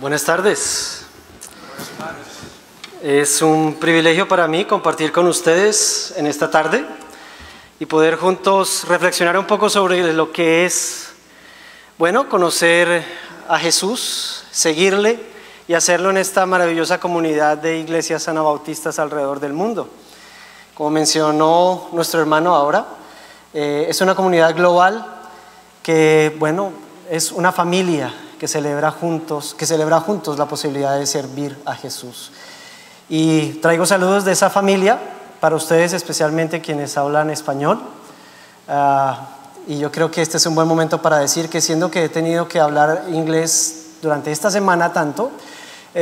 Buenas tardes. Es un privilegio para mí compartir con ustedes en esta tarde y poder juntos reflexionar un poco sobre lo que es, bueno, conocer a Jesús, seguirle y hacerlo en esta maravillosa comunidad de iglesias anabautistas alrededor del mundo. Como mencionó nuestro hermano ahora, es una comunidad global que, bueno, es una familia que celebra juntos la posibilidad de servir a Jesús. Y traigo saludos de esa familia para ustedes, especialmente quienes hablan español. Y yo creo que este es un buen momento para decir que, siendo que he tenido que hablar inglés durante esta semana tanto,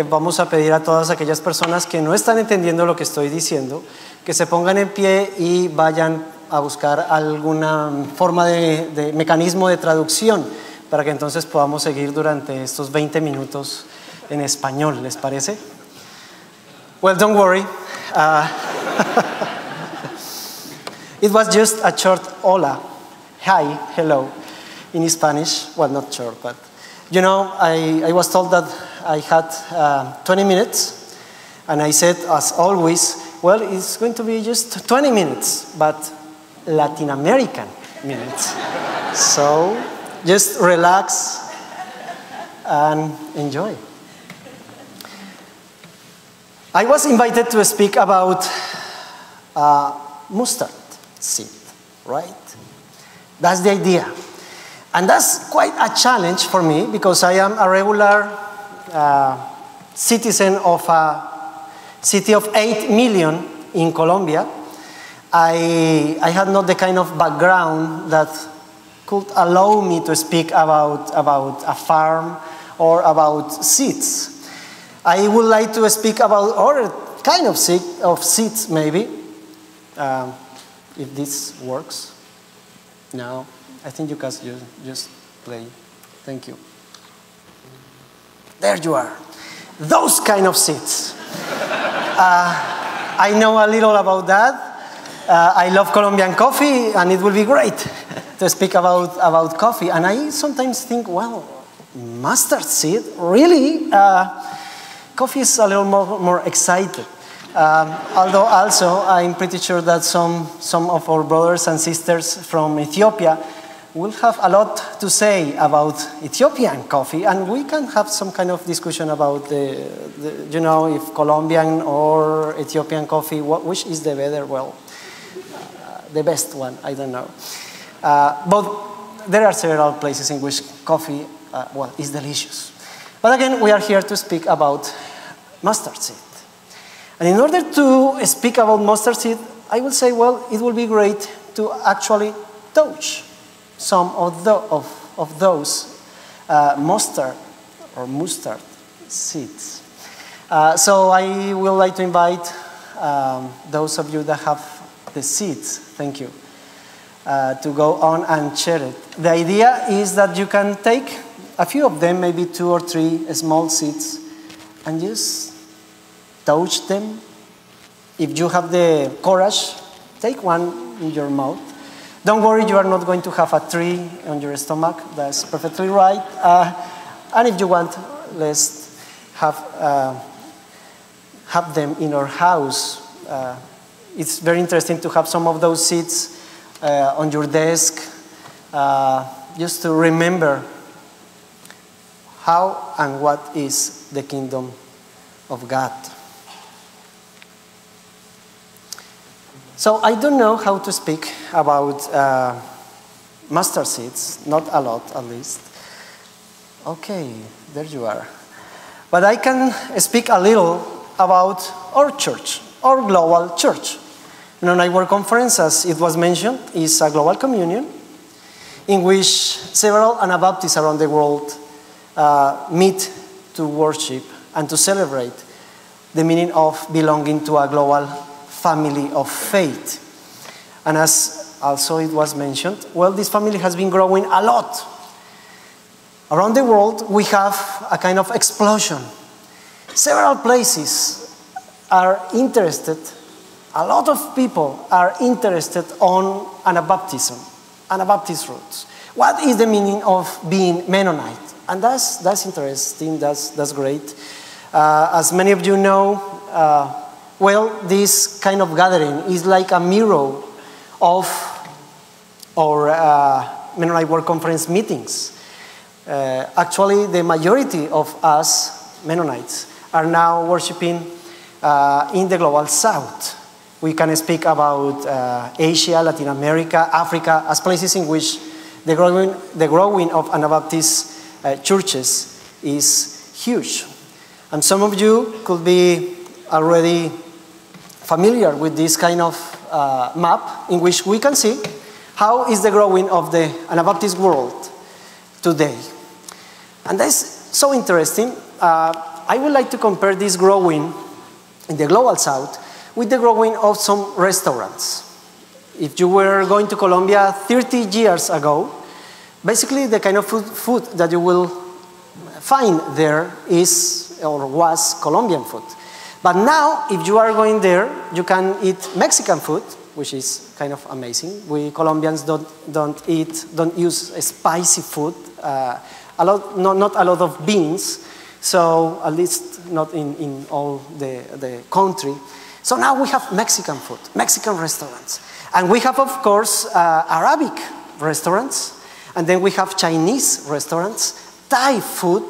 vamos a pedir a todas aquellas personas que no están entendiendo lo que estoy diciendo, que se pongan en pie y vayan a buscar alguna forma de mecanismo de traducción para que entonces podamos seguir durante estos 20 minutos en español. ¿Les parece? Well, don't worry. It was just a short hola, hi, hello, in Spanish. Well, not short, but you know, I was told that I had 20 minutes, and I said, as always, well, it's going to be just 20 minutes, but Latin American minutes. So just relax and enjoy. I was invited to speak about mustard seed, right? That's the idea. And that's quite a challenge for me because I am a regular citizen of a city of 8 million in Colombia. I had not the kind of background that could allow me to speak about a farm or about seeds. I would like to speak about other kind of seeds, maybe, if this works. No, I think you can just play. Thank you. There you are. Those kind of seeds. I know a little about that. I love Colombian coffee, and it will be great to speak about coffee. And I sometimes think, well, mustard seed, really? Coffee is a little more excited. Although also I'm pretty sure that some of our brothers and sisters from Ethiopia will have a lot to say about Ethiopian coffee, and we can have some kind of discussion about you know, if Colombian or Ethiopian coffee, which is the better? Well, the best one, I don't know. But there are several places in which coffee, well, is delicious. But again, we are here to speak about mustard seed. And in order to speak about mustard seed, I will say, well, it will be great to actually touch some of those mustard seeds. So I would like to invite those of you that have the seeds, thank you, to go on and share it. The idea is that you can take a few of them, maybe 2 or 3 small seeds, and just touch them. If you have the courage, take one in your mouth. Don't worry, you are not going to have a tree on your stomach. That's perfectly right. And if you want, let's have them in our house. It's very interesting to have some of those seeds on your desk, just to remember how and what is the kingdom of God. So I don't know how to speak about mustard seeds, not a lot at least. Okay, there you are. But I can speak a little about our church, our global church. Mennonite World Conference, as it was mentioned, is a global communion in which several Anabaptists around the world meet to worship and to celebrate the meaning of belonging to a global family of faith. And as also it was mentioned, well, this family has been growing a lot. Around the world, we have a kind of explosion. Several places are interested, a lot of people are interested on Anabaptism, Anabaptist roots. What is the meaning of being Mennonite? And that's interesting, that's great. As many of you know, well, this kind of gathering is like a mirror of our Mennonite World Conference meetings. Actually, the majority of us Mennonites are now worshiping in the global south. We can speak about Asia, Latin America, Africa, as places in which the growing of Anabaptist churches is huge. And some of you could be already familiar with this kind of map in which we can see how is the growing of the Anabaptist world today. And that's so interesting. I would like to compare this growing in the global south with the growing of some restaurants. If you were going to Colombia 30 years ago, basically the kind of food that you will find there is or was Colombian food. But now, if you are going there, you can eat Mexican food, which is kind of amazing. We Colombians don't use spicy food, not a lot of beans, so at least not in all the country. So now we have Mexican food, Mexican restaurants. And we have, of course, Arabic restaurants, and then we have Chinese restaurants, Thai food,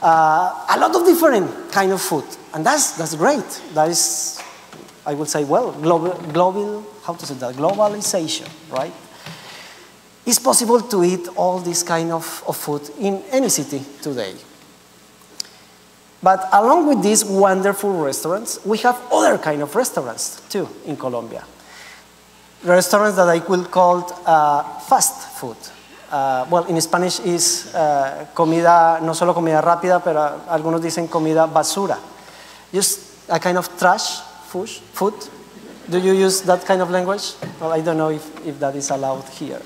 a lot of different kind of food. And that's great. That is, I would say, well, globalization, right? It's possible to eat all this kind of food in any city today. But along with these wonderful restaurants, we have other kind of restaurants too in Colombia. Restaurants that I will call fast food. Well, in Spanish is comida, no solo comida rápida, pero algunos dicen comida basura. Just a kind of trash food. Do you use that kind of language? Well, I don't know if that is allowed here.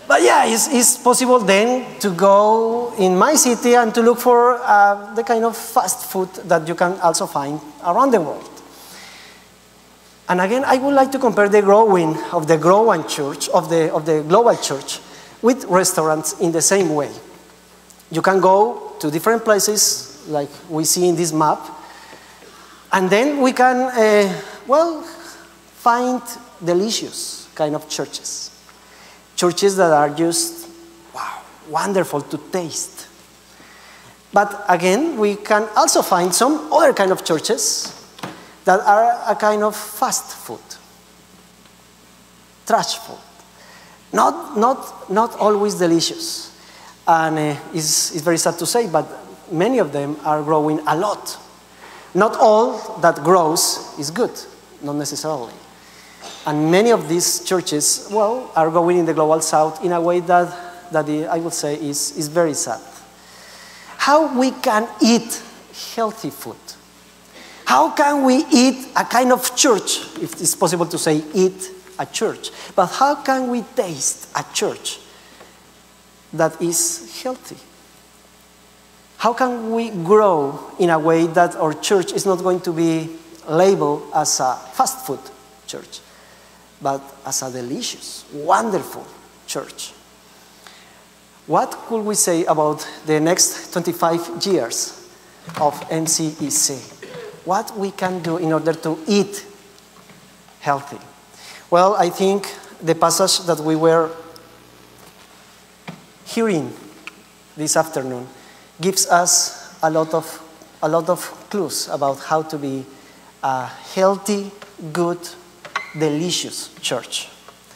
But yeah, it's possible then to go in my city and to look for the kind of fast food that you can also find around the world. And again, I would like to compare the growing of the global church, of the global church, with restaurants in the same way. You can go to different places, like we see in this map, and then we can, well, find delicious kind of churches. Churches that are just, wow, wonderful to taste. But again, we can also find some other kind of churches that are a kind of fast food, trash food. Not always delicious. And it's very sad to say, but many of them are growing a lot. Not all that grows is good, not necessarily. And many of these churches, well, are going in the global south in a way that I would say is very sad. How we can eat healthy food? How can we eat a kind of church, if it's possible to say eat a church, but how can we taste a church that is healthy? How can we grow in a way that our church is not going to be labeled as a fast food church, but as a delicious, wonderful church? What could we say about the next 25 years of MCEC? What we can do in order to eat healthy? Well, I think the passage that we were hearing this afternoon gives us a lot of clues about how to be a healthy, good, delicious church.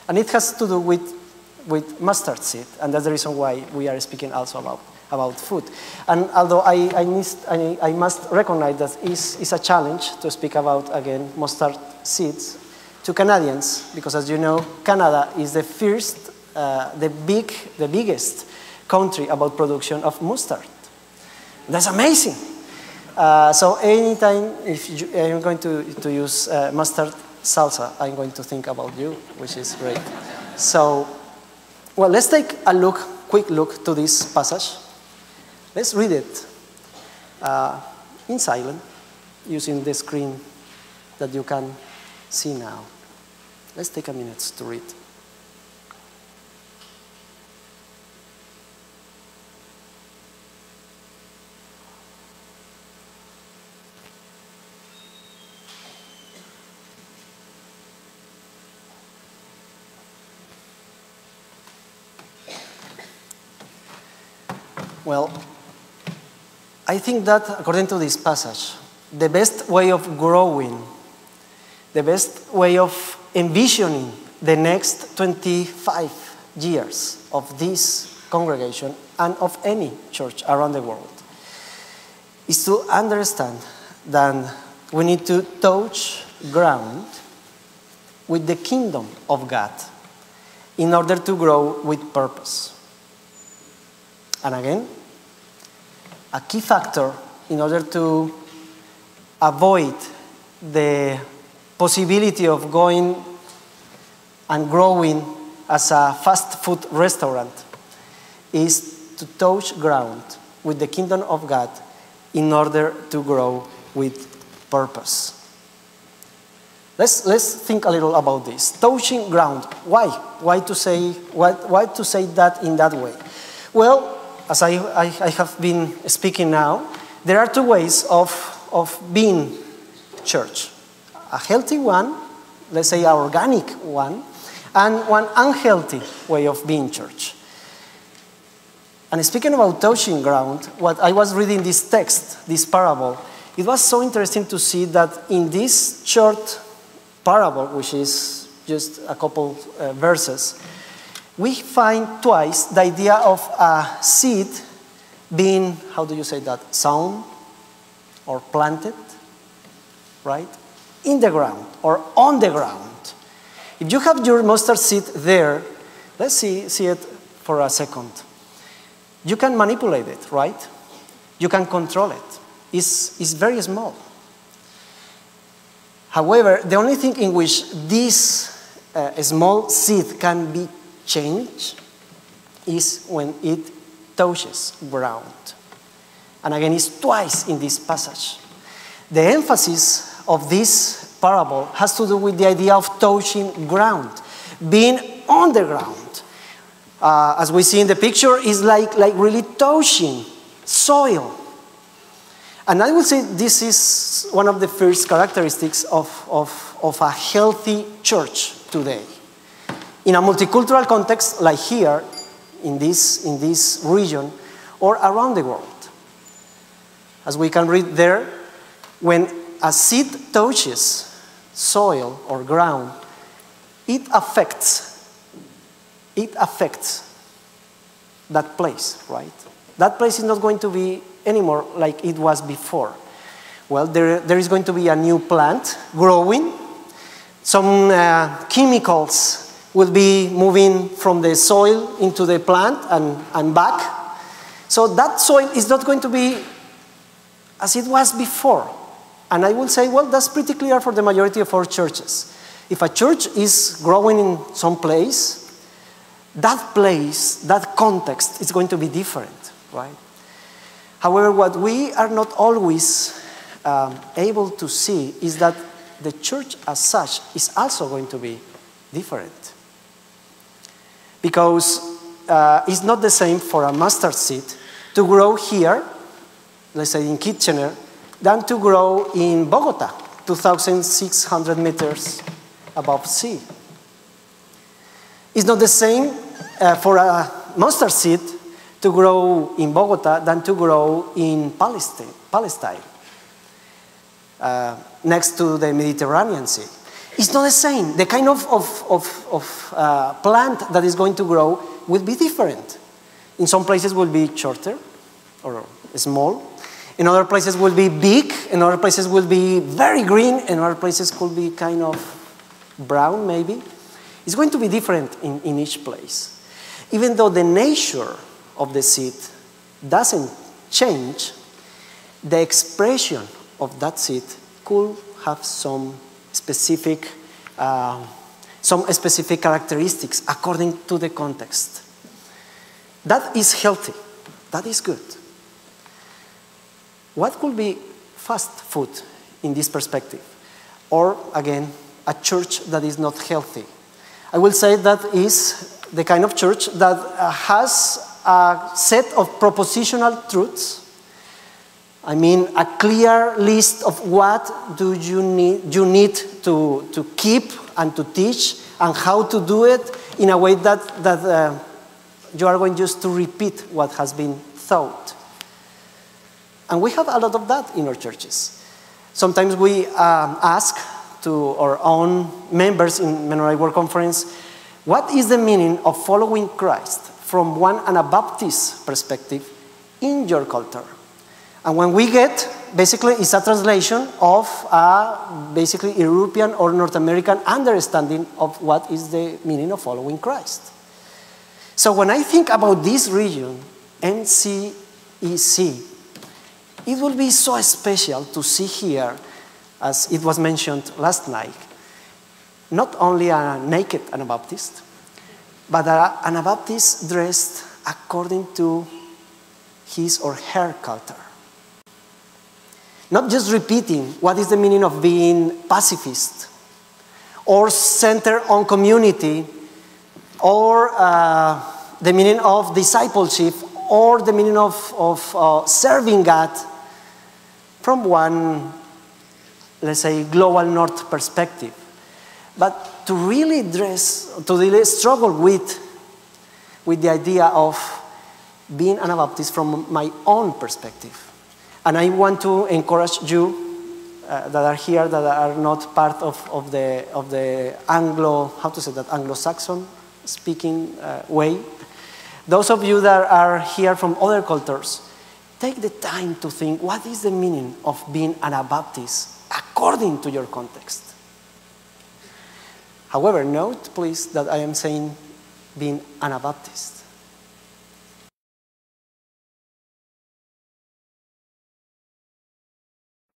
And it has to do with mustard seed, and that's the reason why we are speaking also about food. And although I must recognize that it's a challenge to speak about, again, mustard seeds to Canadians, because as you know, Canada is the first, the biggest country about production of mustard. That's amazing. So anytime if I'm going to use mustard salsa, I'm going to think about you, which is great. So, well, let's take a quick look to this passage. Let's read it in silent, using the screen that you can see now. Let's take a minute to read. Well, I think that according to this passage, the best way of growing, the best way of envisioning the next 25 years of this congregation and of any church around the world is to understand that we need to touch ground with the kingdom of God in order to grow with purpose. And again, a key factor in order to avoid the possibility of going and growing as a fast food restaurant is to touch ground with the kingdom of God in order to grow with purpose. Let's think a little about this. Touching ground. Why? Why to say that in that way? Well, as I have been speaking now, there are two ways of being church. A healthy one, let's say an organic one, and one unhealthy way of being church. And speaking about touching ground, what I was reading this text, this parable, it was so interesting to see that in this short parable, which is just a couple verses, we find twice the idea of a seed being, how do you say that, sown or planted, right? In the ground or on the ground. If you have your mustard seed there, let's see it for a second. You can manipulate it, right? You can control it. It's very small. However, the only thing in which this small seed can be changed is when it touches ground. And again, it's twice in this passage. The emphasis of this parable has to do with the idea of touching ground, being on the ground. As we see in the picture, is like really touching soil. And I would say this is one of the first characteristics of a healthy church today. In a multicultural context, like here, in this region, or around the world. As we can read there, when a seed touches soil or ground, it affects that place, right? That place is not going to be anymore like it was before. Well, there is going to be a new plant growing. Some chemicals will be moving from the soil into the plant and back. So that soil is not going to be as it was before. And I will say, well, that's pretty clear for the majority of our churches. If a church is growing in some place, that context is going to be different, right? However, what we are not always able to see is that the church as such is also going to be different. Because it's not the same for a mustard seed to grow here, let's say in Kitchener, than to grow in Bogota, 2,600 meters above sea. It's not the same for a mustard seed to grow in Bogota than to grow in Palestine, next to the Mediterranean Sea. It's not the same. The kind of plant that is going to grow will be different. In some places will be shorter or small. In other places will be big. In other places will be very green. In other places could be kind of brown maybe. It's going to be different in each place. Even though the nature of the seed doesn't change, the expression of that seed could have some specific characteristics according to the context. That is healthy. That is good. What could be fast food in this perspective? Or, again, a church that is not healthy? I will say that is the kind of church that has a set of propositional truths. I mean, a clear list of what do you need to keep and to teach and how to do it in a way that you are going just to repeat what has been thought. And we have a lot of that in our churches. Sometimes we ask to our own members in Mennonite World Conference, what is the meaning of following Christ from one Anabaptist perspective in your culture? And when we get, basically, it's a translation of basically European or North American understanding of what is the meaning of following Christ. So when I think about this region, MCEC, it will be so special to see here, as it was mentioned last night, not only a naked Anabaptist, but an Anabaptist dressed according to his or her culture. Not just repeating what is the meaning of being pacifist, or centered on community, or the meaning of discipleship, or the meaning of serving God from one, let's say, global north perspective. But to really struggle with the idea of being Anabaptist from my own perspective. And I want to encourage you that are here, that are not part of the Anglo-Saxon speaking way. Those of you that are here from other cultures, take the time to think, what is the meaning of being Anabaptist according to your context? However, note, please, that I am saying being Anabaptist.